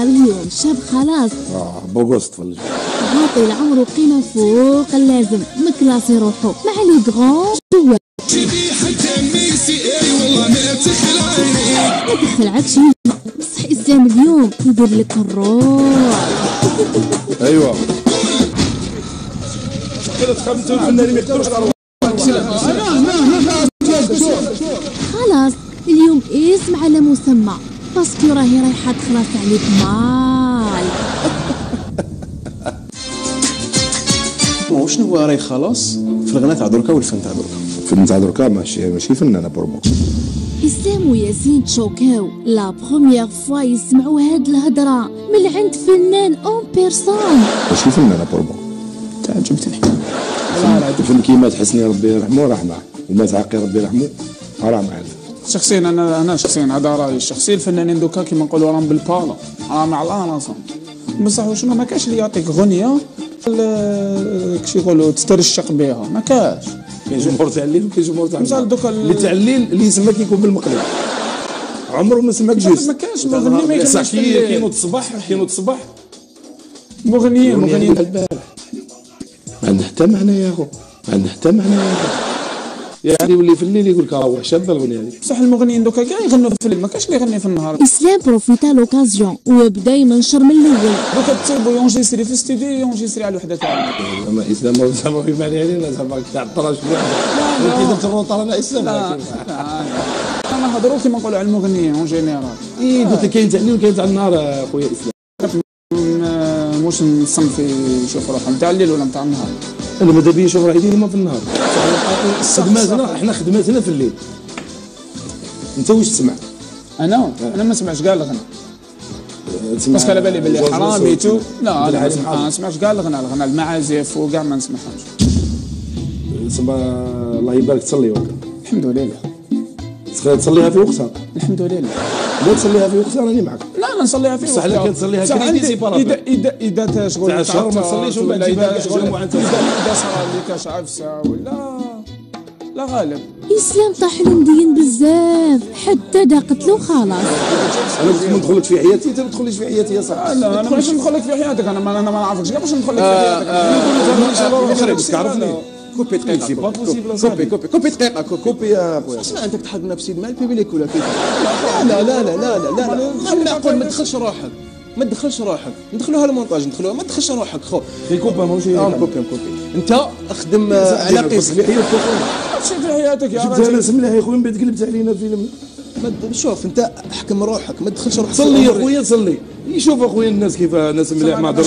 اليوم شاب خلاص بوغوست فلج عاطي العمر قيمة فوق اللازم مكلاسي روحو مع لي غران جوال ما تخلعكش بصح اسلام اليوم يدير لك الروح. ايوا كده تخمتوا الفنانين ما يقدروش خلاص اليوم اسم على مسمى باسكو راهي رايحه تخلص عليك مال. شنو هو راهي خلاص في الغناء تاع دركا والفن تاع دركا؟ الفن تاع دركا ماشي فن انا برومو. اسلام وياسين تشوكاو لا بروميير فوا يسمعوا هاد الهضره من عند فنان اون بيرسون. ماشي فن انا برومو. تعجبتني. الفن كيما حسني ربي يرحمه راه معاه ومات عاقي ربي يرحمه راه معاه. شخصيا انا شخصيا هذا رايي الشخصي. الفنانين دوكا كيما نقولوا راهم بالبالا راهم على راسهم بصح وشنو ما كاش اللي يعطيك غنيه كش يقولوا تسترشق بها ما كاش. كاين جمهور تاع الليل وكاين جمهور تاع النهار دوكا اللي تاع الليل اللي يسماك يكون بالمقلب عمره ما سماك جوست. ما كاش مغني ما يكونش كاينو الصباح مغنيين البارح ما عنده حتى معنى يا اخو ما عنده حتى معنى يا اخو. يعني يولي في الليل يقول لك راه شابه الغنيه هذه. بصح المغنيين دوكا كاع يغنوا في الليل ما كاش اللي يغني في النهار. اسلام بروفيتا لوكازيون وبدا ينشر من الاول. دوكا تصيبو يونجيستري في الاستوديو يونجيستري على الوحده تاعو. زعما اسلام زعما في بالي علينا زعما تاع الطراش كي درت الروطه انا اسلام. انا هضروا كيما نقولوا على المغنيين اون جينيرال. قلت لك كاين تاع الليل وكاين تاع النهار خويا اسلام. واش نصنف في شوف روحهم نتاع الليل ولا نتاع النهار. انا ماذا بيا نشوف راحتي ديما في النهار. خدماتنا احنا خدماتنا في الليل. انت واش تسمع؟ انا ما نسمعش كاع الغنى. باسكو على بالي بلي حرامي تو لا ما نسمعش كاع الغنى المعازف وكاع ما نسمعهمش. تسمى الله يبارك تصلي وكا. الحمد لله. تصليها في وقتها. الحمد لله. لا تصليها في وقتها راني معك. لا نصليها في وقتها. بصح الا كان تصليها اذا شغل تاع الشهر ما تصليش ولا اذا كاش عفسه ولا لا غالب. اسلام طاح مدين بزاف حتى ضاقت له خلاص. انا ندخل لك في حياتي انت ما تدخليش في حياتي يا صاحبي. لا انا ماشي ندخل لك في حياتك انا ما نعرفكش كاع باش ندخل لك في حياتك. بس عرفني كوبي دقيقة كوبي دقيقة كوبي يا خويا. اسمع انت تحق نفسي مع البيبليك ولا كيف؟ لا لا لا لا لا لا لا نقول ما تدخلش روحك ما تدخلش روحك ندخلوها المونتاج ندخلوها ما تدخلش روحك خو. كوبا ماشي كوبي انت اخدم على قيس ماشي في حياتك يا راجل. انا سملها يا خويا من بعد قلبت علينا فيلم. شوف انت احكم روحك ما تدخلش روحك. صلي يا خويا صلي. يشوف اخويا الناس كيف ناس ملاح ما هضرش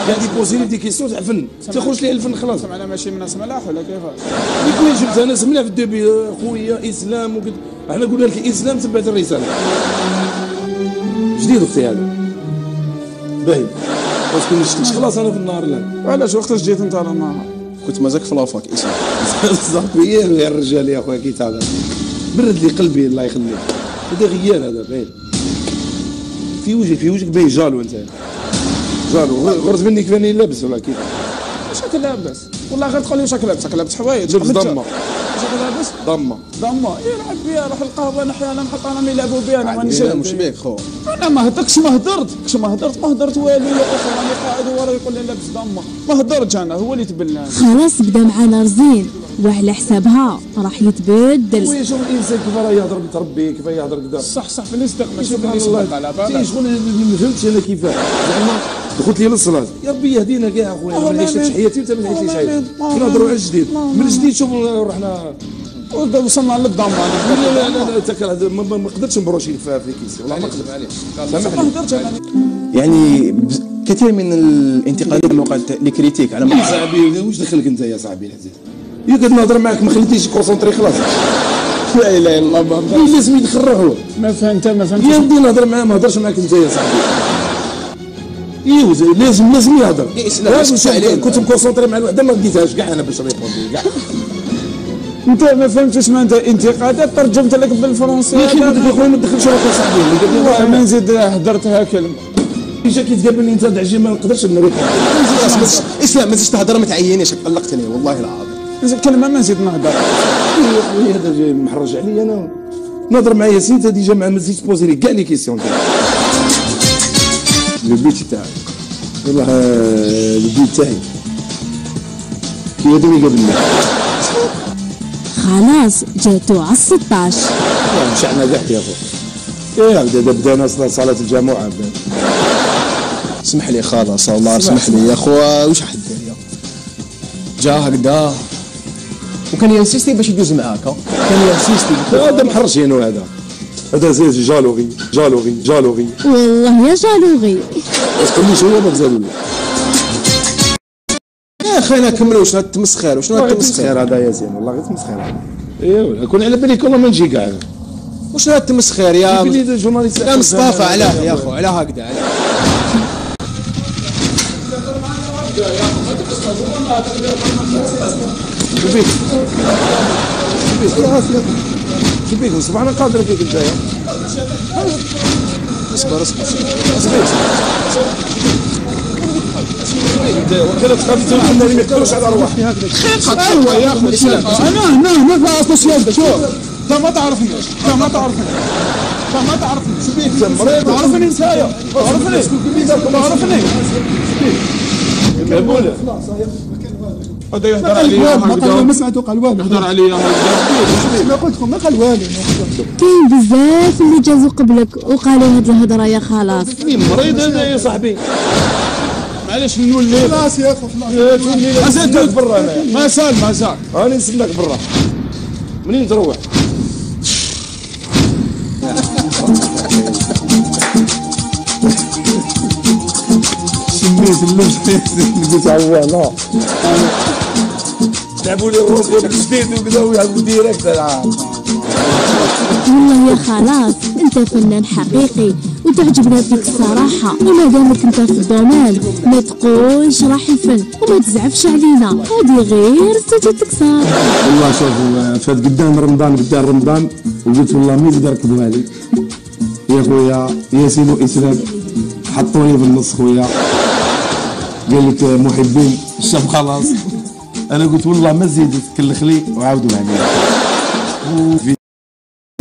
قاعد يبوزي لي دي كيسيون تاع الفن تخرج لي الفن خلاص. انا ماشي من ناس ملاح ولا كيفاش؟ يقول جبت انا ملاح في الدوبي خويا اسلام وكذا. احنا قلنا لك اسلام تبعت الرساله جديد اختي هذا باهي باسكو نشتيش خلاص انا في النهار الان. علاش وقتاش جيت انت على النهار؟ كنت مازال في لافاك اسلام. صاحبي يا الرجال يا خويا كي تعب برد لي قلبي الله يخليك. هذا غيال هذا باين في وجهك باين جالو انت جالو غرت مني كفاني لابس ولا كيف؟ واش لابس؟ والله غير تقول لي واش لابس حوايج لابس ضمه. واش لابس؟ ضمه يلعب بها روح القهوه احيانا نحط انا يلعبوا بها انا مانيش مش بيك خو. انا ما هدرتش ما هدرت والو يا اخي راني قاعد وراه يقول لي لابس ضمه ما هدرتش انا هو اللي تبلاني. خلاص بدا معانا رزين وعلى حسابها راح يتبدل. ويا شوف الانسان كيف راه يهضر بتربي كيف يهضر كذا صح في الاستق ماشي في الاستق على بالك. شغل ما فهمتش انا كيفاه زعما دخلت لي للصلاه يا ربي يهدينا كاع اخويا ما عشتش حياتي وانت ما عشتيش حياتي. كنهضروا على الجديد من الجديد شوفوا رحنا وصلنا للضم. لا تكره ما قدرتش نبروشي في كيسي والله ما قدرت. سامحني يعني كثير من الانتقادات الوقت لي كريتيك على يا صاحبي واش دخلك انت يا صاحبي العزيز؟ يا قد نهضر معاك ما خليتنيش كونسونطري خلاص. لا اله الا الله لازم يدخل روحه. ما فهمتش يا ودي نهضر معاه ما هضرش معاك انت يا صاحبي. ايوا لازم يهضر. كنت مكونسونطري مع الوحده ما بديتهاش كاع انا باش نريبوندي كاع. انت ما فهمتش ما انت انتقادات ترجمت لك بالفرنسي. يا اخي يا خويا ما تدخلش روحك يا صاحبي. ما نزيد هدرتها كلمه. جا كي تقابلني انت دعجي ما نقدرش نريبوندي. اسلام ما تزيدش تهضر ما تعينيش قلقتني والله العظيم. كلمه ما نزيد نهضر. يا خويا هذا جاي محرج عليا انا. نهضر مع ياسين انت ديجا ما تزيدش تبوزي لي كاع لي كيسيون. لو بيت تاعي والله البيت تاعي كي يدوي قبلنا خلاص جاتو على 16. مشعنا ضحك يا اخو. بدينا صلاة الجمعة. اسمح لي خلاص والله اسمح لي يا اخو. واش راح دير يا جا هكذا وكان ينسيستي باش يدوز معاك. كان ينسيستي هذا محرشينو هذا زي جالوغي والله يا جالوغي. اسكو لي شويه ما زالوا يا اخي انا كملوا شنو التمسخير وشنو التمسخير هذا يا زين والله غير تمسخير هذا. ايوا كون على بالك والله ما نجي كاع. وشنو التمسخير يا مصطفى؟ علاه يا اخو علاه هكذا علاه. شوفيك شوفيك سبحان الله قادر فيك انت. اصبر وكذا تخاف تقول لي ما يقدروش على ارواحي هكذا. ايوه يا اخي انا ما في اصل شوف انت ما تعرفني شوفيك انت مريض تعرفني نسايا تعرفني كابوله هذا يهدر عليا ما سمعتو قال والو يهدر عليا ما قلت لكم ما قال والو. كاين بزاف اللي جازوا قبلك وقالوا هاد الهضره يا خلاص. مريض هذا يا صاحبي. معليش نولي خلاص يا اخو خلاص. مازال برا مازال راني نسناك برا منين تروح. شميت اللبس قلت عواه لعبوا لي الروبوت جديد وكذا ويعملوا ديريكت العاب. والله يا خلاص انت فنان حقيقي وتعجبنا فيك الصراحه، وما دامك انت في الدومين ما تقولش راح الفن وما تزعفش علينا، هذه غير تجي تكسر. والله شوف فات قدام رمضان وقلت والله مين اللي ركبوها لي يا خويا ياسين واسلام حطوني في النص خويا. قال لك محبين الشاب خلاص. انا قلت والله ما زيدت كلخ لي وعاودوا عليا. وفي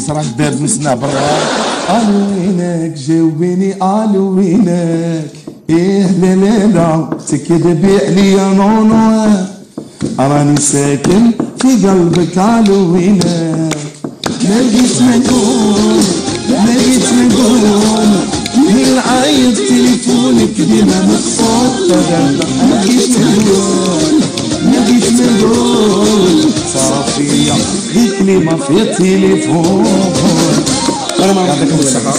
صراحه دار نسنا برا. الو وينك جاوبيني الو وينك ايه لا تكذبي عليا نونو راني ساكن في قلبك الو وينك ما لقيت نقول من عايد تليفونك ديما مقصود ما لقيت نقول صافية قلت لي ما في التليفون. انا ما يعطيكم الصحة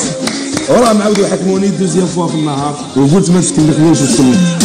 وراه معاودوا يحكموني دوزيام فوا في النهار وقلت ما تكلفنيش وتكلم.